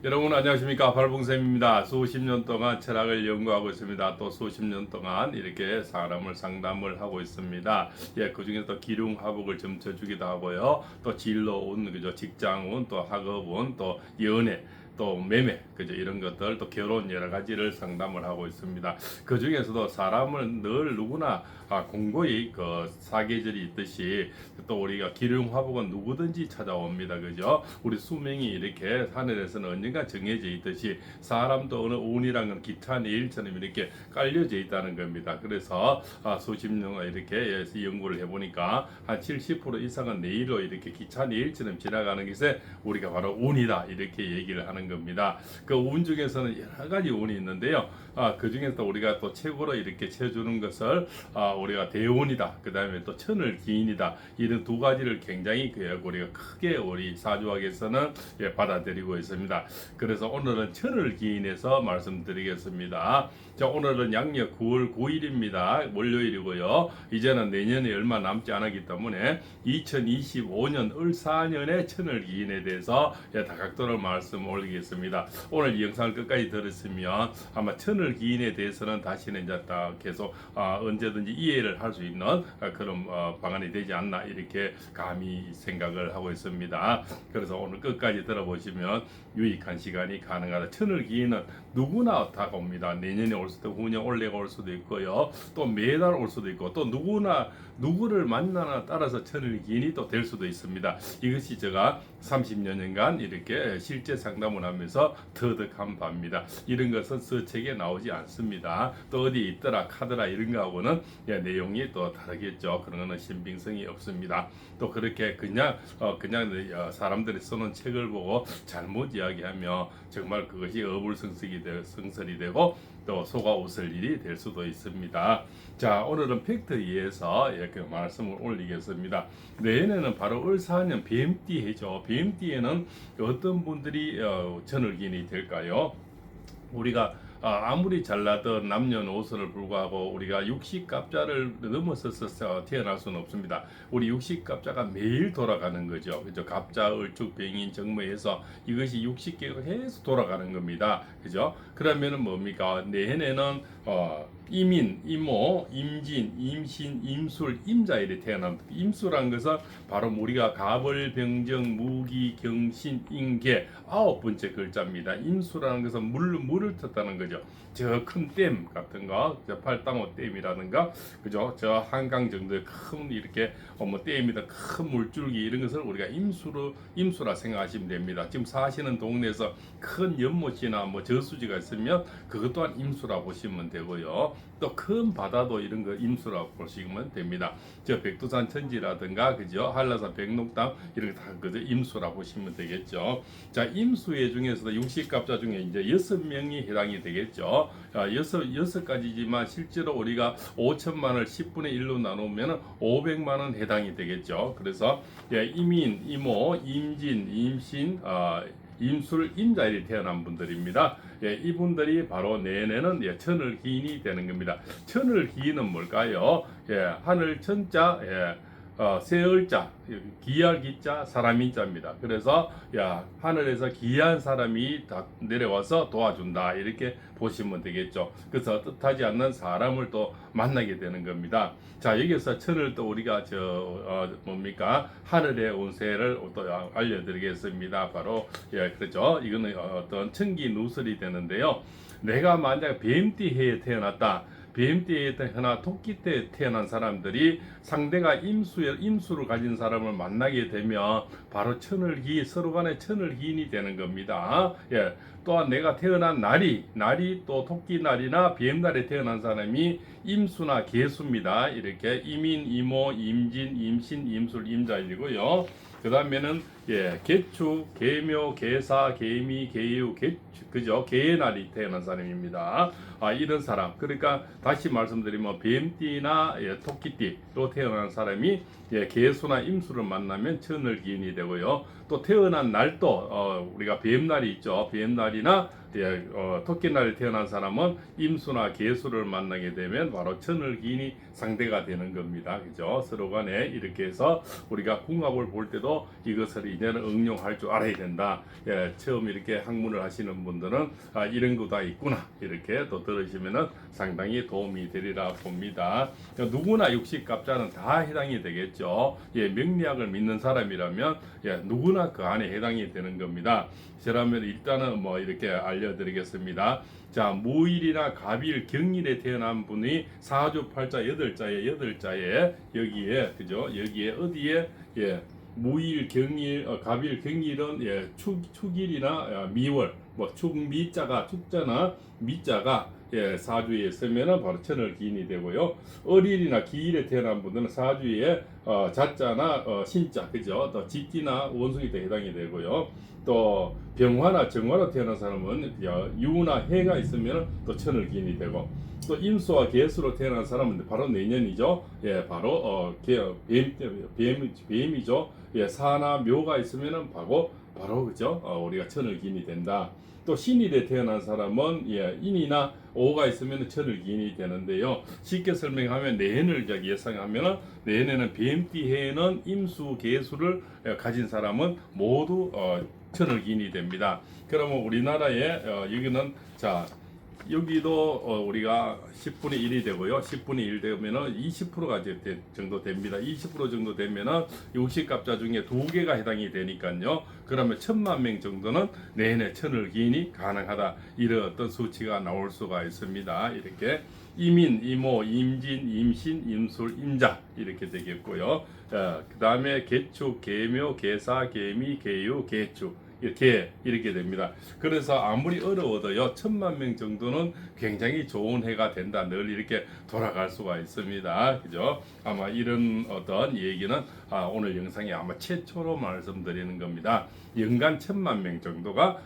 여러분 안녕하십니까, 발봉쌤입니다. 수십 년 동안 철학을 연구하고 있습니다. 또 수십 년 동안 이렇게 사람을 상담을 하고 있습니다. 그 중에서 기륭화복을 점쳐주기도 하고요. 또 진로운, 그죠, 직장운, 또 학업운, 또 연애, 또 매매, 그죠, 이런 것들, 또 결혼, 여러 가지를 상담을 하고 있습니다. 그 중에서도 사람은 늘 누구나 공고히 그 사계절이 있듯이 또 우리가 기륭화복은 누구든지 찾아옵니다. 그죠? 우리 수명이 이렇게 하늘에서는 언젠가 정해져 있듯이 사람도 어느 운이란 건 기타 내일처럼 이렇게 깔려져 있다는 겁니다. 그래서 수십 년 이렇게 연구를 해보니까 한 70% 이상은 내일로 이렇게 기차 내일처럼 지나가는 것에 우리가 바로 운이다, 이렇게 얘기를 하는 겁니다. 그 운 중에서는 여러 가지 운이 있는데요. 그 중에서 우리가 또 최고로 이렇게 채주는 것을 우리가 대운이다, 그 다음에 또 천을기인이다, 이런 두 가지를 굉장히 우리가 크게 우리 사주학에서는 받아들이고 있습니다. 그래서 오늘은 천을기인에서 말씀드리겠습니다. 자, 오늘은 양력 9월 9일입니다. 월요일이고요. 이제는 내년에 얼마 남지 않았기 때문에 2025년 을사년의 천을기인에 대해서 다각도로 말씀 올리겠습니다. 오늘 이 영상을 끝까지 들었으면 아마 천을기인에 대해서는 다시는 이제 계속 언제든지 이해를 할 수 있는 그런 방안이 되지 않나, 이렇게 감히 생각을 하고 있습니다. 그래서 오늘 끝까지 들어보시면 유익한 시간이 가능하다. 천을기인은 누구나 다 옵니다. 내년에 올 수도 있고, 후년 올해가 올 수도 있고요. 또 매달 올 수도 있고, 또 누구를 만나나 따라서 천을기인이 또 될 수도 있습니다. 이것이 제가 30여 년간 이렇게 실제 상담을 하면서 터득한 바입니다. 이런 것은 서책에 나오지 않습니다. 또 어디 있더라 카더라 이런 거하고는 내용이 또 다르겠죠. 그런 거는 신빙성이 없습니다. 또 그렇게 그냥 사람들이 쓰는 책을 보고 잘못 이야기하면 정말 그것이 성설이 되고 또 속아 웃을 일이 될 수도 있습니다. 자, 오늘은 팩트 2에서 이렇게 말씀을 올리겠습니다. 내년에는 바로 을사년 뱀띠해죠. 뱀띠에는 어떤 분들이 천을기인이 될까요? 우리가 아무리 잘나던 남녀노소를 불구하고 우리가 육식갑자를 넘어서서 태어날 수는 없습니다. 우리 육식갑자가 매일 돌아가는 거죠. 그죠? 갑자, 을축, 병인, 정묘해서 이것이 육식계가 계속 돌아가는 겁니다. 그죠? 그러면은 뭡니까? 내년에는 이민, 이모, 임진, 임신, 임술, 임자일에 태어납니다. 임수란 것은 바로 우리가 갑을, 병정, 무기, 경신, 인계 9번째 글자입니다. 임수라는 것은 물을 뜻하는 거죠. 저 큰 댐 같은 거, 저 팔당호 댐이라든가, 그죠? 저 한강 정도의 큰 이렇게 댐이다, 큰 물줄기, 이런 것을 우리가 임수라 생각하시면 됩니다. 지금 사시는 동네에서 큰 연못이나 저수지가 있으면 그것 또한 임수라 보시면 되고요. 또 큰 바다도 이런 거 임수라고 보시면 됩니다. 저 백두산 천지라든가, 그죠? 한라산 백록담 이런 거 다 그저 임수라 보시면 되겠죠. 자, 임수의 중에서도 육식갑자 중에 이제 6명이 해당이 되겠죠. 여섯 가지지만 실제로 우리가 5천만 원을 10분의 1로 나누면 500만 원 해당이 되겠죠. 그래서 이민, 이모, 임진, 임신, 임술, 임자일이 태어난 분들입니다. 이분들이 바로 내년에는 천을기인이 되는 겁니다. 천을기인은 뭘까요? 하늘 천자, 세을자, 기할 기자, 사람인자입니다. 그래서 하늘에서 기이한 사람이 다 내려와서 도와준다, 이렇게 보시면 되겠죠. 그래서 뜻하지 않는 사람을 또 만나게 되는 겁니다. 자, 여기서 천을 또 우리가 하늘의 운세를 또 알려드리겠습니다. 바로 그렇죠. 이거는 어떤 천기 누설이 되는데요. 내가 만약 뱀띠 해에 태어났다, 뱀띠에 태어나 토끼 때 태어난 사람들이 상대가 임수를 가진 사람을 만나게 되면 바로 서로 간에 천을기인이 되는 겁니다. 또한 내가 태어난 날이 또 토끼 날이나 뱀 날에 태어난 사람이 임수나 계수입니다. 이렇게 이민, 이모, 임진, 임신, 임술, 임자일이고요. 그 다음에는 개축, 개묘, 개사, 개미, 개유, 그죠? 개의 날이 태어난 사람입니다. 이런 사람, 그러니까 다시 말씀드리면 뱀띠나 토끼띠로 태어난 사람이 개수나 임수를 만나면 천을기인이 되고요. 또 태어난 날도 우리가 뱀날이 있죠. 뱀날이나 토끼날에 태어난 사람은 임수나 개수를 만나게 되면 바로 천을기인이 상대가 되는 겁니다. 그죠? 서로 간에 이렇게 해서 우리가 궁합을 볼 때도 이것을 이제는 응용할 줄 알아야 된다. 예, 처음 이렇게 학문을 하시는 분들은 이런 거 다 있구나 이렇게 또 들으시면은 상당히 도움이 되리라 봅니다. 누구나 육식갑자는 다 해당이 되겠죠. 예, 명리학을 믿는 사람이라면 예, 누구나 그 안에 해당이 되는 겁니다. 그러면 일단은 뭐 이렇게 알려드리겠습니다. 자, 무일이나 갑일, 경일에 태어난 분이 사주팔자 8자에 여기에 그죠? 여기에 어디에 예, 무일, 경일, 갑일, 경일은 예, 축일이나 미월, 뭐 축미자가 축자나 미자가 예, 사주에 있으면은 바로 천을 기인이 되고요. 어릴이나 기일에 태어난 분들은 사주에 자자나 신자 그죠? 또 지띠나 원숭이도 해당이 되고요. 또 병화나 정화로 태어난 사람은 유나 해가 있으면 또 천을 기인이 되고 또 임수와 개수로 태어난 사람은 바로 내년이죠. 예, 바로 뱀이죠. 예, 사나 묘가 있으면은 바로 그죠? 우리가 천을 기인이 된다. 또 신일에 태어난 사람은 예, 인이나 오가 있으면 천을 기인이 되는데요. 쉽게 설명하면 내년을 예상하면 내년에는 뱀띠 해에는 임수 개수를 가진 사람은 모두 천을 기인이 됩니다. 그러면 우리나라에 여기는 자 여기도 우리가 10분의 1이 되고요. 10분의 1 되면은 20%가 정도 됩니다. 20% 정도 되면은 육식갑자 중에 2개가 해당이 되니까요. 그러면 1000만 명 정도는 내내 천을 기인이 가능하다. 이런 어떤 수치가 나올 수가 있습니다. 이렇게 이민, 이모, 임진, 임신, 임술, 임자 이렇게 되겠고요. 그 다음에 개축, 개묘, 개사, 개미, 개유, 개축 이렇게 됩니다. 그래서 아무리 어려워도요 1000만 명 정도는 굉장히 좋은 해가 된다. 늘 이렇게 돌아갈 수가 있습니다. 그죠? 아마 이런 어떤 얘기는 오늘 영상에 아마 최초로 말씀드리는 겁니다. 연간 1000만 명 정도가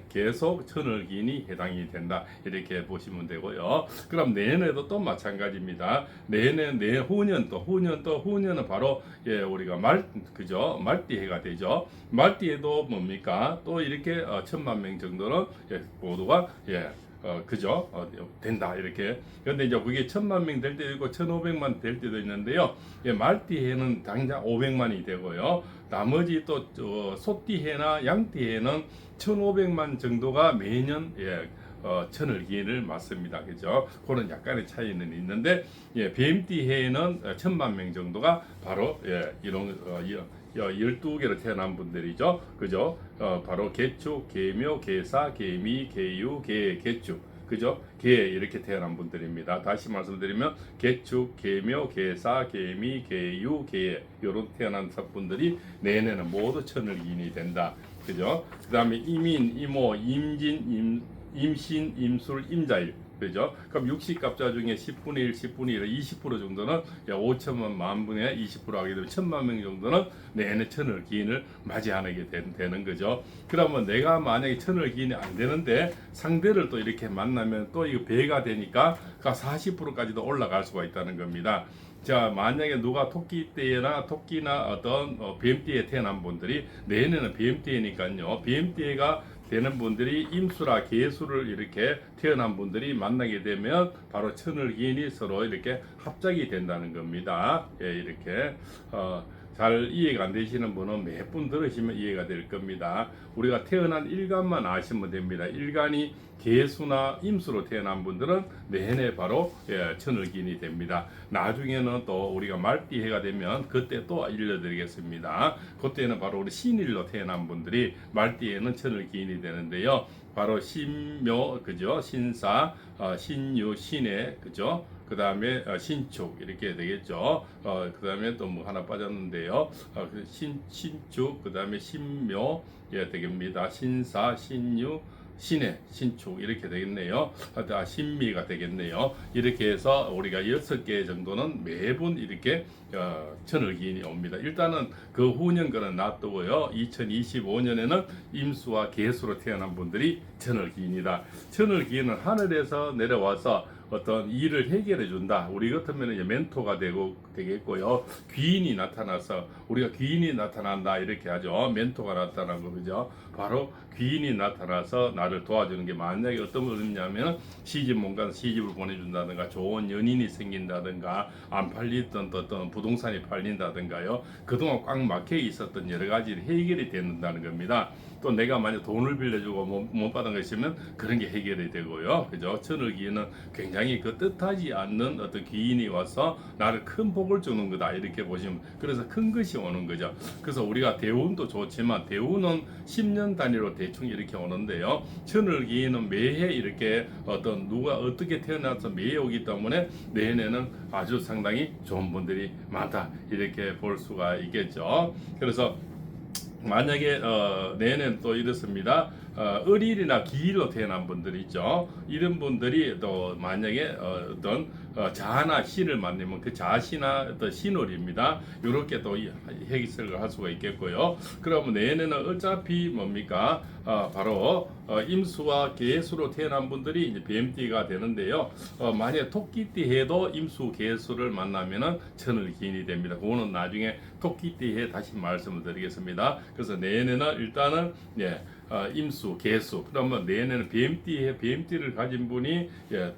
계속 천을 기인이 해당이 된다. 이렇게 보시면 되고요. 그럼 내년에도 또 마찬가지입니다. 후년은 바로 우리가 말띠해가 되죠. 말띠해도 뭡니까? 또 이렇게 1000만 명 정도는 모두가 그죠? 된다 이렇게. 그런데 이제 그게 1000만 명 될 때도 있고 1500만 될 때도 있는데요. 말띠해는 당장 500만이 되고요. 나머지 또 소띠해나 양띠해는 1500만 정도가 매년 천을 기인을 맞습니다. 그죠? 그런 약간의 차이는 있는데 뱀띠해에는 1000만 명 정도가 바로 이런 12개로 태어난 분들이죠. 그죠? 바로 개축, 개묘, 개사, 개미, 개유, 개축. 그죠? 개 이렇게 태어난 분들입니다. 다시 말씀드리면 개축, 개묘, 개사, 개미, 개유, 개 이런 태어난 분들이 내년에는 모두 천을 기인이 된다. 그죠? 그 다음에 이민, 이모, 임진, 임신, 임술, 임자일. 그죠? 그럼 육식갑자 중에 10분의 1, 10분의 1, 20% 정도는 5천만 만분의 20% 하게 되면 1000만 명 정도는 내내 천을 기인을 맞이하게 되는 거죠. 그러면 내가 만약에 천을 기인이 안 되는데 상대를 또 이렇게 만나면 또 이거 배가 되니까 40%까지도 올라갈 수가 있다는 겁니다. 자, 만약에 누가 토끼나 어떤 뱀띠에 태어난 분들이 내년에는 뱀띠니까요. 뱀띠가 되는 분들이 임수라 개수를 이렇게 태어난 분들이 만나게 되면 바로 천을 기인이 서로 이렇게 합작이 된다는 겁니다. 이렇게 잘 이해가 안 되시는 분은 몇 분 들으시면 이해가 될 겁니다. 우리가 태어난 일간만 아시면 됩니다. 일간이 개수나 임수로 태어난 분들은 내내 바로 천을 기인이 됩니다. 나중에는 또 우리가 말띠해가 되면 그때 또 알려드리겠습니다. 그때는 바로 우리 신일로 태어난 분들이 말띠에는 천을 기인이 되는데요. 바로 신묘, 그죠? 신사, 신유, 신해, 그죠? 그 다음에 신축 이렇게 되겠죠. 그 다음에 또 뭐 하나 빠졌는데요. 신축, 그 다음에 신묘 되겠습니다. 신사, 신유, 신해, 신축 이렇게 되겠네요. 신미가 되겠네요. 이렇게 해서 우리가 6개 정도는 매분 이렇게 천을 기인이 옵니다. 일단은 그 후년 거는 놔두고요. 2025년에는 임수와 개수로 태어난 분들이 천을 기인이다. 천을 기인은 하늘에서 내려와서 어떤 일을 해결해 준다. 우리 같으면 이제 멘토가 되겠고요. 귀인이 나타나서 우리가 귀인이 나타난다 이렇게 하죠. 멘토가 나타나고 그죠. 바로 귀인이 나타나서 나를 도와주는 게 만약에 어떤 거냐면 시집 못 가서 시집을 보내준다든가 좋은 연인이 생긴다든가 안 팔리던 어떤 부동산이 팔린다든가요. 그동안 꽉 막혀 있었던 여러 가지 해결이 된다는 겁니다. 또 내가 만약 돈을 빌려주고 못 받은 거 있으면 그런 게 해결이 되고요. 그죠? 천을기인은 굉장히 그 뜻하지 않는 어떤 기인이 와서 나를 큰 복을 주는 거다. 이렇게 보시면 그래서 큰 것이 오는 거죠. 그래서 우리가 대운도 좋지만 대운은 10년 단위로 대충 이렇게 오는데요. 천을기인은 매해 이렇게 어떤 누가 어떻게 태어나서 매해 오기 때문에 내년에는 아주 상당히 좋은 분들이 많다. 이렇게 볼 수가 있겠죠. 그래서 만약에 내년 또 이렇습니다. 을일이나 기일로 태어난 분들이 있죠. 이런 분들이 또 만약에 어떤 자나 신을 만나면 그 자신이나 어떤 신월입니다. 이렇게 또 해석을 할 수가 있겠고요. 그러면 내년에는 어차피 뭡니까? 바로 임수와 개수로 태어난 분들이 이제 뱀띠가 되는데요. 만약 토끼띠 해도 임수 개수를 만나면은 천을기인이 됩니다. 그거는 나중에 토끼띠 해 다시 말씀을 드리겠습니다. 그래서 내년에는 일단은 임수, 개수. 그러면 내년에는 뱀띠를 가진 분이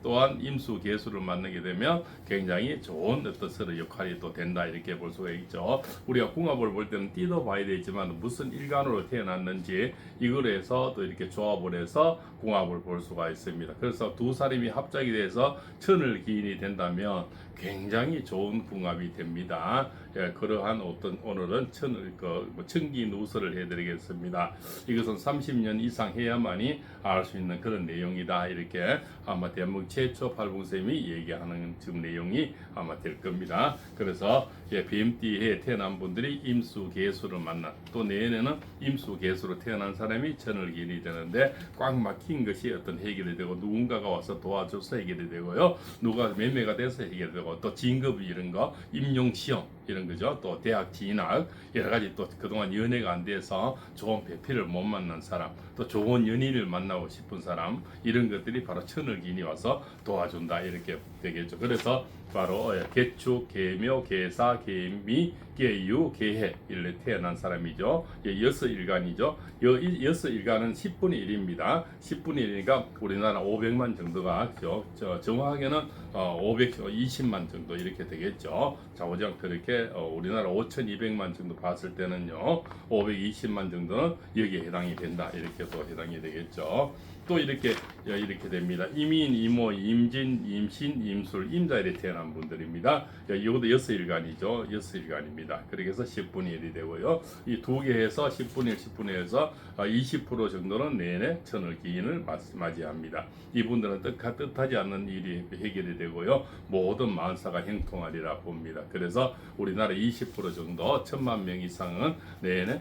또한 임수, 개수를 만나게 되면 굉장히 좋은 어떤 서로 역할이 또 된다 이렇게 볼 수가 있죠. 우리가 궁합을 볼 때는 띠도 봐야 되지만 무슨 일간으로 태어났는지 이걸 해서 또 이렇게 조합을 해서 궁합을 볼 수가 있습니다. 그래서 두 사람이 합작이 돼서 천을기인이 된다면 굉장히 좋은 궁합이 됩니다. 그러한 어떤 오늘은 천기누설을 해드리겠습니다. 이것은 30년 이상 해야만이 알 수 있는 그런 내용이다. 이렇게 아마 대한민국 최초 팔봉쌤이 얘기하는 지금 내용이 아마 될 겁니다. 그래서 뱀띠에 태어난 분들이 임수 개수를 만나 또 내년에는 임수 개수로 태어난 사람이 천을기인이 되는데 꽉 막힌 것이 어떤 해결이 되고 누군가가 와서 도와줘서 해결이 되고요. 누가 매매가 돼서 해결이 되고 또 진급 이런 거 임용 시험 이런 거죠. 또 대학 진학 여러 가지 또 그동안 연애가 안 돼서 좋은 배필을 못 만난 사람 또 좋은 연인을 만나고 싶은 사람 이런 것들이 바로 천을기인이 와서 도와준다 이렇게 되겠죠. 그래서 바로 개축, 개묘, 개사, 개미, 개유, 개해 이렇게 태어난 사람이죠. 여섯 일간이죠. 여섯 일간은 10분의 1입니다. 10분의 1이니까 우리나라 500만 정도가 정확하게는 520만 정도 이렇게 되겠죠. 자, 오장 그렇게 우리나라 5,200만 정도 봤을 때는요, 520만 정도는 여기에 해당이 된다. 이렇게 또 해당이 되겠죠. 또 이렇게 됩니다. 임인, 이모, 임진, 임신, 임술, 임자일에 태어난 분들입니다. 이것도 여섯일간이죠. 여섯일간입니다. 그렇게 해서 10분의 1이 되고요. 이 두 개 해서 10분의 1, 10분의 1에서 20% 정도는 내내 천을기인을 맞이합니다. 이분들은 뜻하지 않는 일이 해결이 되고요. 모든 만사가 형통하리라 봅니다. 그래서 우리나라 20% 정도 1,000만 명 이상은 내내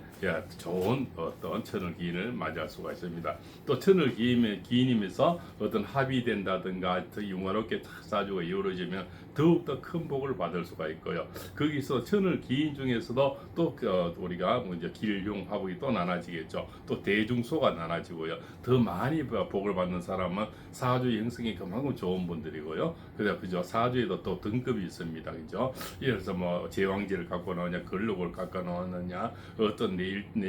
좋은 어떤 천을기인을 맞이할 수가 있습니다. 또 천을기인이면서 어떤 합의 된다든가 더 융화롭게 사주가 이루어지면 더욱더 큰 복을 받을 수가 있고요. 거기서 천을기인 중에서도 또 우리가 이제 길흉 화복이 또 나눠지겠죠. 또 대중소가 나눠지고요. 더 많이 복을 받는 사람은 사주 형성이 그만큼 좋은 분들이고요. 그죠? 사주에도 또 등급이 있습니다. 그죠? 예를 들어서 뭐 제왕지를 갖고 나오냐, 근록을 갖고 나오느냐, 어떤 내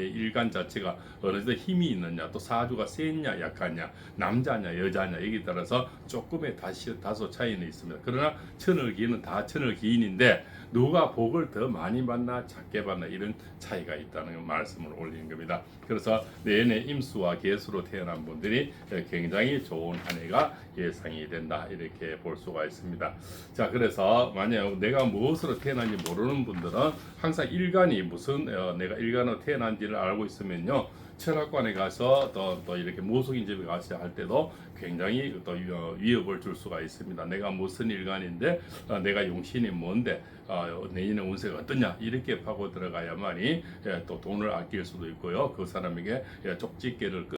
일간 자체가 어느 정도 힘이 있느냐, 또 사주가 세냐, 약하냐, 남자냐, 여자냐, 여기에 따라서 조금의 다소 차이는 있습니다. 그러나 천을기인은 다 천을기인인데 누가 복을 더 많이 받나 작게 받나 이런 차이가 있다는 말씀을 올리는 겁니다. 그래서 내년에 임수와 개수로 태어난 분들이 굉장히 좋은 한 해가 예상이 된다 이렇게 볼 수가 있습니다. 자, 그래서 만약 내가 무엇으로 태어난지 모르는 분들은 항상 일간이 무슨 내가 일간으로 태어난지를 알고 있으면요. 철학관에 가서 또 이렇게 모속인접에 가서 할 때도 굉장히 또 위협을 줄 수가 있습니다. 내가 무슨 일간인데 내가 용신이 뭔데 내년의 운세가 어떠냐 이렇게 파고 들어가야만이 또 돈을 아낄 수도 있고요. 그 사람에게 쪽집게를